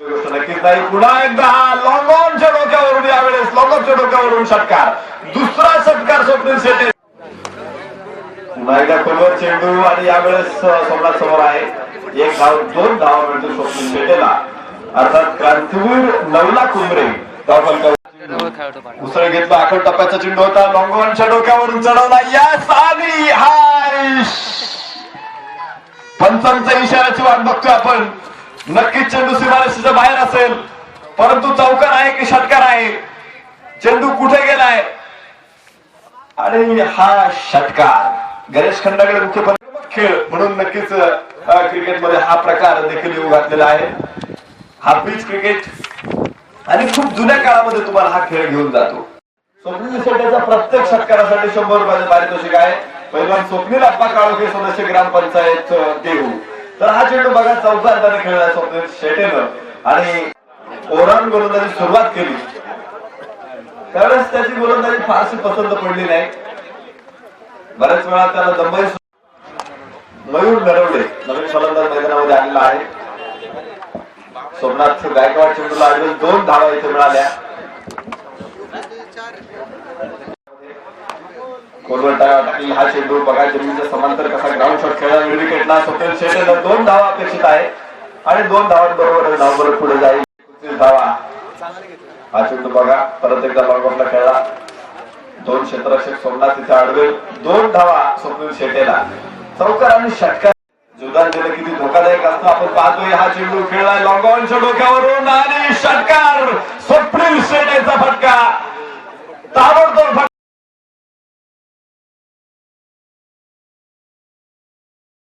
गोष्ट नक्कीच नाही. पुन्हा एकदा लॉंग ऑनच्या डोक्यावरून यावेळेस लॉंग ऑनच्या डोक्यावरून षटकार, दुसरा षटकार स्वप्नील शेटे. पुन्हा एकदा खोलवर चेंडू आणि यावेळेस सोमनाथ समोर आहे. एक धाव, दोन धावा मिळतो स्वप्नील शेटेला. अर्थात क्रांतीवीर नवला कुंभरे उसळ घेतला. आखड टप्प्याचा चेंडू होता, लॉंग ऑनच्या डोक्यावरून चढवला. यस आणि हाय, पंचांच्या इशाऱ्याची वाट बघतोय आपण. नक्कीच चेंडू सीमारेषेच्या बाहेर असेल, परंतु चौकार आहे की षटकार आहे, चेंडू कुठे गेलाय आणि हा षटकार. गणेश खंडागळे मुख्य खेळ म्हणून नक्कीच क्रिकेटमध्ये हा प्रकार देखील येऊ घातलेला आहे. हा पिच क्रिकेट आणि खूप जुन्या काळामध्ये तुम्हाला हा खेळ घेऊन जातो. स्वप्नील शेट्टीच्या प्रत्येक षटकारासाठी 100 रुपयाचे पारितोषिक आहे. पहिलवान स्वप्नील अप्पा काळोखे, सदस्य ग्रामपंचायत देहू. तर हा चेंडू बघा चौकारदाने खेळला स्वप्नील शेटेनं आणि ओव्हरऑल गोलंदाजी सुरुवात केली. त्यावेळेस त्याची गोलंदाजी फारशी पसंत पडली नाही. बऱ्याच वेळा त्याला मयूर नरवडे नवीन फलंदाज मैदानामध्ये आलेला आहे. सोमनाथ गायकवाड चेंडूला आढळून 2 धावा इथे मिळाल्या. खोलवर टाकली हा चेंडू बघा जमिनीच्या समांतर कसा ग्राउंड शॉट खेळला विकेटला. स्वप्नील शेटेला 2 धावा अपेक्षित आहे आणि 2 धावांबरोबर धावबरोबर पुढे जाईल. 25 धावा. हा चेंडू बघा परत एकदा लॉंग ऑफला खेळला. 2 क्षेत्ररक्षक सोमनाथ तिथे अडवेल. 2 धावा स्वप्नील शेटेला. चौकार आणि षटकार जुदान दिलं किती धोकादायक असतं आपण पाहतोय. हा चेंडू खेळलाय लॉंग ऑनच्या डोक्यावरून आणि षटकार. स्वप्नील शेटेचा फटका, ताबडतोब